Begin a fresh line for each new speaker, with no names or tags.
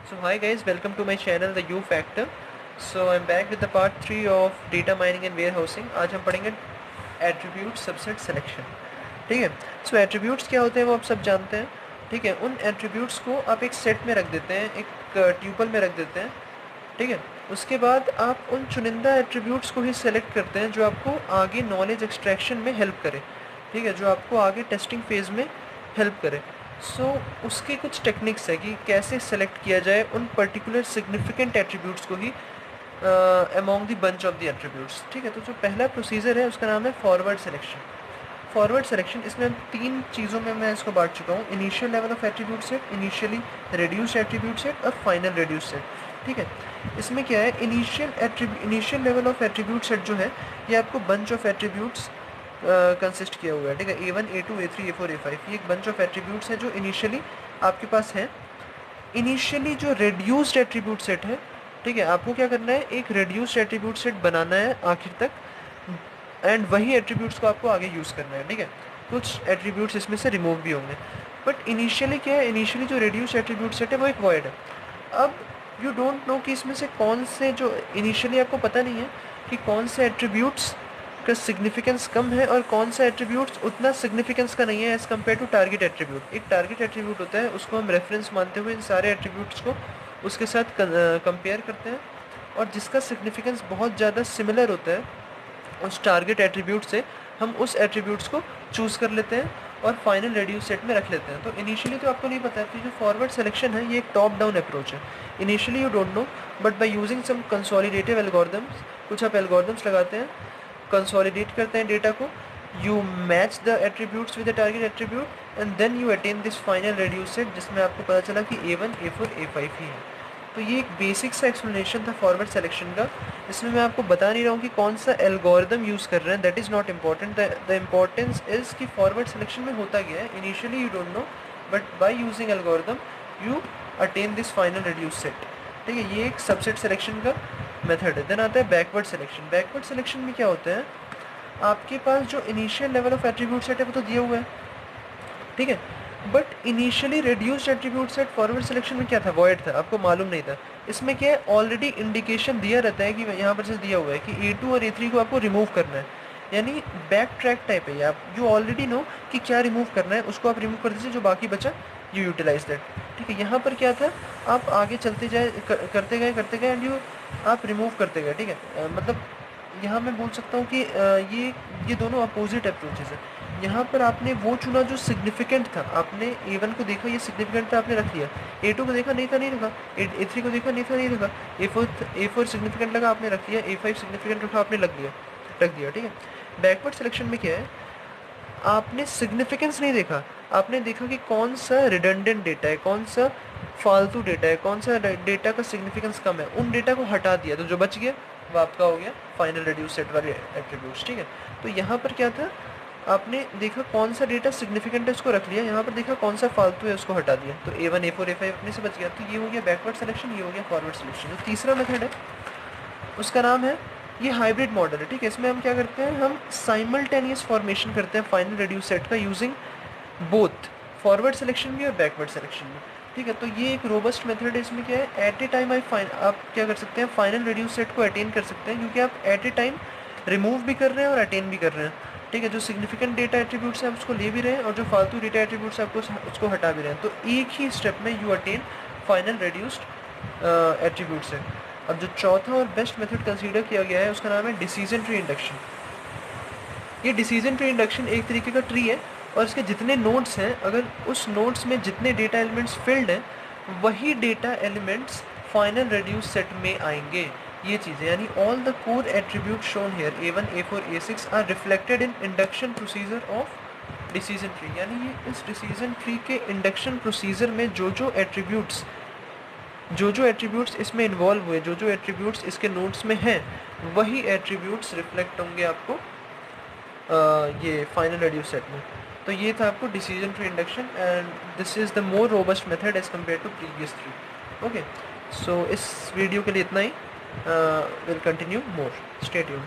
So hi guys, welcome to my channel The U Factor. So I'm back with the part 3 of data mining and warehousing. आज हम पढ़ेंगे attribute subset selection. ठीक है. सो attributes क्या होते हैं वो आप सब जानते हैं. ठीक है. उन एट्रीब्यूट्स को आप एक सेट में रख देते हैं, एक ट्यूपल में रख देते हैं. ठीक है. उसके बाद आप उन चुनिंदा एट्रीब्यूट्स को ही सेलेक्ट करते हैं जो आपको आगे नॉलेज एक्सट्रैक्शन में हेल्प करे. ठीक है. जो आपको आगे टेस्टिंग फेज़ में हेल्प करे. उसकी कुछ टेक्निक्स है कि कैसे सेलेक्ट किया जाए उन पर्टिकुलर सिग्निफिकेंट एट्रीब्यूट्स को ही among the bunch of the attributes. ठीक है. तो जो पहला प्रोसीजर है उसका नाम है फॉरवर्ड सिलेक्शन. फॉरवर्ड सिलेक्शन इसमें तीन चीज़ों में मैं इसको बांट चुका हूँ. Initial level of attribute set, initially reduced attribute set और फाइनल रेड्यूस्ड सेट. ठीक है. इसमें क्या है, initial level of attribute set जो है ये आपको बंच ऑफ एट्रीब्यूट्स कंसिस्ट किया हुआ है. ठीक है. A1, A2, A3, A4, A5 ये एक बंच ऑफ एट्रीब्यूट्स है जो इनिशियली आपके पास है. इनिशियली जो रेड्यूस्ड एट्रीब्यूट सेट है, ठीक है, आपको क्या करना है, एक रेड्यूस्ड एट्रीब्यूट सेट बनाना है आखिर तक एंड वही एट्रीब्यूट्स को आपको आगे यूज़ करना है. ठीक है. कुछ एट्रीब्यूट्स इसमें से रिमूव भी होंगे बट इनिशियली क्या है, इनिशियली जो रेड्यूस्ड एट्रीब्यूट सेट है वो एक वॉइड है. अब यू डोंट नो कि इसमें से कौन से, जो इनिशियली आपको पता नहीं है कि कौन से एट्रीब्यूट्स का सिग्निफिकेंस कम है और कौन सा एट्रीब्यूट्स उतना सिग्निफिकेंस का नहीं है as compare to target attribute. एक टारगेट एट्रीब्यूट होता है, उसको हम रेफरेंस मानते हुए इन सारे एट्रीब्यूट्स को उसके साथ कंपेयर करते हैं और जिसका सिग्निफिकेंस बहुत ज़्यादा सिमिलर होता है उस टारगेट एट्रीब्यूट से हम उस एट्रीब्यूट्स को चूज़ कर लेते हैं और फाइनल रेड्यूस सेट में रख लेते हैं. तो इनिशियली तो आपको नहीं पता है कि जो फॉरवर्ड सिलेक्शन है ये एक टॉप डाउन अप्रोच है. Initially you don't know but by using some consolidative algorithms, कुछ आप एल्गोरिदम्स लगाते हैं, कंसोलिडेट करते हैं डेटा को, you match the attributes with the target attribute and then you attain this final reduce set जिसमें आपको पता चला कि A1, A4, A5 ही है. तो ये एक बेसिक सा एक्सप्लेनेशन था फॉरवर्ड सिलेक्शन का. इसमें मैं आपको बता नहीं रहा हूँ कि कौन सा एल्गोरिदम यूज़ कर रहे हैं, that is not important. The importance is कि फॉरवर्ड सिलेक्शन में होता क्या है. Initially you don't know but by using algorithm you attain this final reduce set. ठीक है. ये एक सबसेट सिलेक्शन का मेथड है. देन आता है बैकवर्ड सिलेक्शन. बैकवर्ड सिलेक्शन में क्या होता है, आपके पास जो initial level of attribute set है वो तो दिया हुआ है. ठीक है. But initially reduced attribute set forward selection में क्या था, वॉइड था, आपको मालूम नहीं था. इसमें क्या है, ऑलरेडी इंडिकेशन दिया रहता है कि यहाँ पर से दिया हुआ है कि A2 और A3 को आपको रिमूव करना है. यानी बैक ट्रैक टाइप है. आप यू ऑलरेडी नो कि क्या रिमूव करना है, उसको आप रिमूव कर दीजिए, जो बाकी बचा यू यूटिलाइज दैट. ठीक है. यहाँ पर क्या था, आप आगे चलते जाए करते गए एंड यू आप रिमूव करते गए. ठीक है. मतलब यहाँ मैं बोल सकता हूँ कि ये दोनों अपोजिट अप्रोचेज है. यहाँ पर आपने वो चुना जो सिग्निफिकेंट था. आपने A1 को देखा, ये सिग्निफिकेंट था, आपने रख लिया. A2 को देखा, नहीं था, नहीं रखा. A3 को देखा, नहीं था, नहीं रखा. A4 सिग्निफिकेंट लगा, आपने रख लिया. A5 सिग्निफिकेंट रखा, आपने रख दिया. ठीक है. बैकवर्ड सिलेक्शन में क्या है, आपने सिग्निफिकेंस नहीं देखा, आपने देखा कि कौन सा रिडंडेंट डेटा है, कौन सा फालतू डेटा है, कौन सा डेटा का सिग्निफिकेंस कम है, उन डेटा को हटा दिया. तो जो बच गया वो आपका हो गया फाइनल रेड्यूस सेट वाले एट्रीब्यूट्स. ठीक है. तो यहाँ पर क्या था, आपने देखा कौन सा डेटा सिग्निफिकेंट है उसको रख लिया, यहाँ पर देखा कौन सा फालतू है उसको हटा दिया. तो A1, A4, A5 अपने से बच गया. तो ये हो गया बैकवर्ड सिलेक्शन, ये हो गया फॉरवर्ड सिलेक्शन. जो तीसरा मेथड है उसका नाम है, ये हाइब्रिड मॉडल है. ठीक है. इसमें हम क्या करते हैं, हम साइमल्टेनियस फॉर्मेशन करते हैं फाइनल रेड्यूस सेट का यूजिंग बोथ फॉरवर्ड सिलेक्शन भी और बैकवर्ड सिलेक्शन भी. ठीक है. तो ये एक रोबस्ट मेथड है. इसमें क्या है, एट ए टाइम आप क्या कर सकते हैं, फाइनल रेड्यूस सेट को अटेन कर सकते हैं, क्योंकि आप एट ए टाइम रिमूव भी कर रहे हैं और अटेन भी कर रहे हैं. ठीक है. जो सिग्निफिकेंट डेटा एट्रीब्यूट्स हैं आप उसको ले भी रहे हैं और जो फालतू डेटा एट्रीब्यूट्स हैं आपको उसको हटा भी रहे हैं. तो एक ही स्टेप में you attain final reduced attribute set. अब जो चौथा और बेस्ट मेथड कंसीडर किया गया है उसका नाम है डिसीजन ट्री इंडक्शन. ये डिसीजन ट्री इंडक्शन एक तरीके का ट्री है और इसके जितने नोड्स हैं, अगर उस नोड्स में जितने डेटा एलिमेंट्स फिल्ड हैं वही data elements final reduce set में आएंगे. ये चीज़ें, यानी all the core attribute shown here A1, A4, A6 are reflected in induction procedure of decision tree. यानी ये इस डिसीजन ट्री के इंडक्शन प्रोसीजर में जो जो एट्रीब्यूट्स इसमें इन्वॉल्व हुए, जो जो एट्रीब्यूट्स इसके नोड्स में हैं, वही एट्रीब्यूट्स रिफ्लेक्ट होंगे आपको ये फाइनल रेड्यूस सेट में. तो ये था आपको decision tree induction and this is the more robust method as compare to previous three. Okay. So इस वीडियो के लिए इतना ही. Will continue more. Stay tuned.